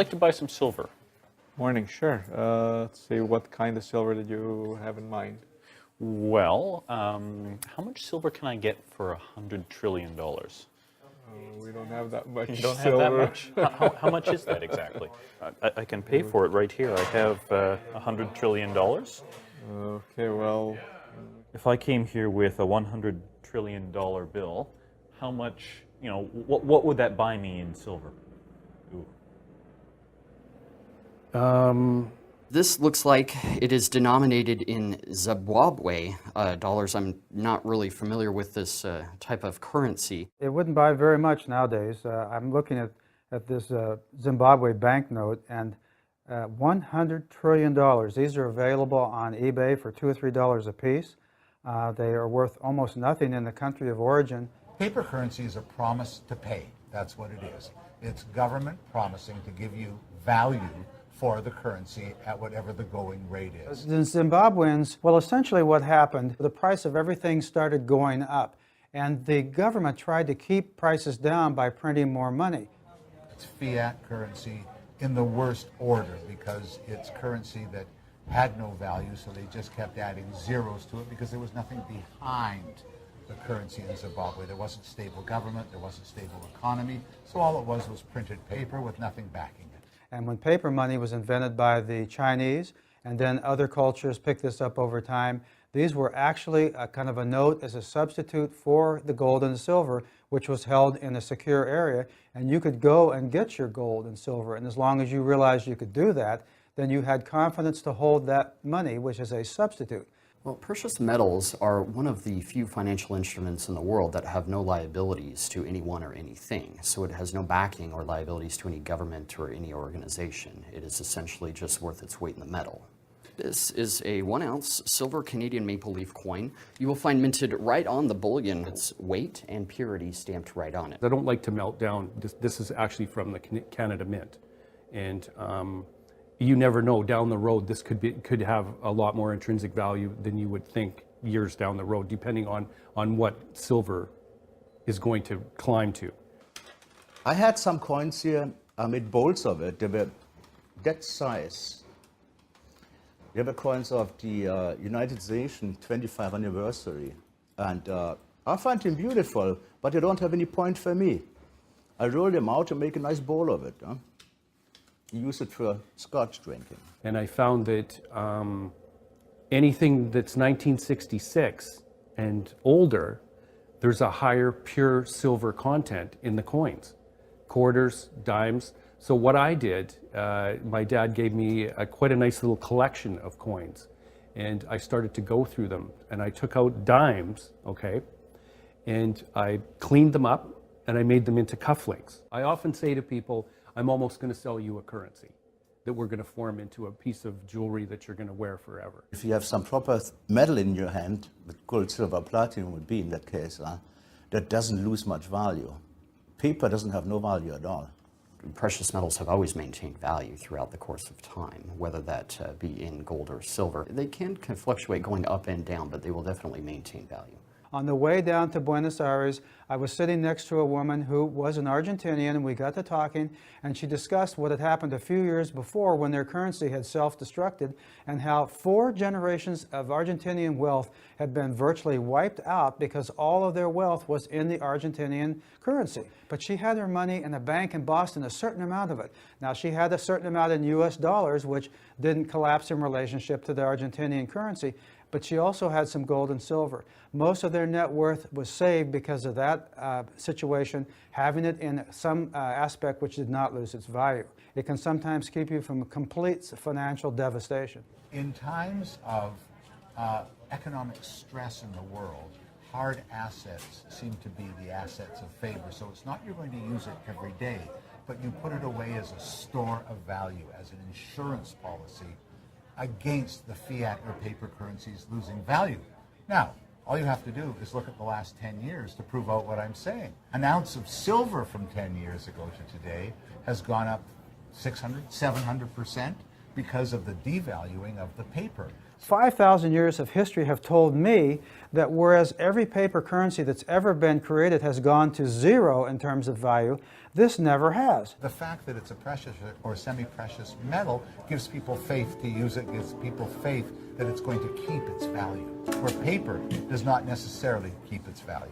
like to buy some silver. Morning, sure. Let's see, what kind of silver did you have in mind? Well, how much silver can I get for $100 trillion? We don't have that much You don't silver. have that much? How much is that exactly? I can pay for it right here. I have $100 trillion. Okay, well, If I came here with a $100 trillion bill, how much, what would that buy me in silver? Ooh. This looks like it is denominated in Zimbabwe dollars. I'm not really familiar with this type of currency. It wouldn't buy very much nowadays. I'm looking at this Zimbabwe banknote, and $100 trillion. These are available on eBay for $2 or $3 a piece. They are worth almost nothing in the country of origin. Paper currency is a promise to pay. That's what it is. It's government promising to give you value for the currency at whatever the going rate is. The Zimbabweans, well, essentially what happened, the price of everything started going up, and the government tried to keep prices down by printing more money. It's fiat currency in the worst order because it's currency that had no value, so they just kept adding zeros to it because there was nothing behind the currency in Zimbabwe. There wasn't stable government, there wasn't stable economy, so all it was printed paper with nothing backing it. And when paper money was invented by the Chinese, and then other cultures picked this up over time, these were actually a kind of a note as a substitute for the gold and the silver, which was held in a secure area, and you could go and get your gold and silver, and as long as you realized you could do that, then you had confidence to hold that money, which is a substitute. Well, precious metals are one of the few financial instruments in the world that have no liabilities to anyone or anything. So it has no backing or liabilities to any government or any organization. It is essentially just worth its weight in the metal. This is a 1-ounce silver Canadian maple leaf coin. You will find minted right on the bullion. Its weight and purity stamped right on it. I don't like to melt down. This is actually from the Canada Mint. And you never know, down the road, this could have a lot more intrinsic value than you would think years down the road, depending on what silver is going to climb to. I had some coins here. I made bowls of it. They were that size. They were coins of the United Nations 25th anniversary. And I find them beautiful, but they don't have any point for me. I roll them out and make a nice bowl of it. Huh? Use it for scotch drinking. And I found that anything that's 1966 and older, there's a higher pure silver content in the coins. Quarters, dimes. So what I did, my dad gave me quite a nice little collection of coins. And I started to go through them. And I took out dimes, okay? And I cleaned them up and I made them into cufflinks. I often say to people, I'm almost going to sell you a currency that we're going to form into a piece of jewelry that you're going to wear forever. If you have some proper metal in your hand, with gold, silver, platinum would be in that case, that doesn't lose much value. Paper doesn't have no value at all. Precious metals have always maintained value throughout the course of time, whether that be in gold or silver. They can fluctuate going up and down, but they will definitely maintain value. On the way down to Buenos Aires, I was sitting next to a woman who was an Argentinian, and we got to talking, and she discussed what had happened a few years before when their currency had self-destructed, and how 4 generations of Argentinian wealth had been virtually wiped out because all of their wealth was in the Argentinian currency. But she had her money in a bank in Boston, a certain amount of it. Now, she had a certain amount in US dollars, which didn't collapse in relationship to the Argentinian currency, but she also had some gold and silver. Most of their net worth was saved because of that situation, having it in some aspect which did not lose its value. It can sometimes keep you from complete financial devastation. In times of economic stress in the world, hard assets seem to be the assets of favor. So it's not you're going to use it every day, but you put it away as a store of value, as an insurance policy against the fiat or paper currencies losing value. Now, all you have to do is look at the last 10 years to prove out what I'm saying. An ounce of silver from 10 years ago to today has gone up 600, 700% because of the devaluing of the paper. 5,000 years of history have told me that whereas every paper currency that's ever been created has gone to zero in terms of value, this never has. The fact that it's a precious or semi-precious metal gives people faith to use it, gives people faith that it's going to keep its value, where paper does not necessarily keep its value.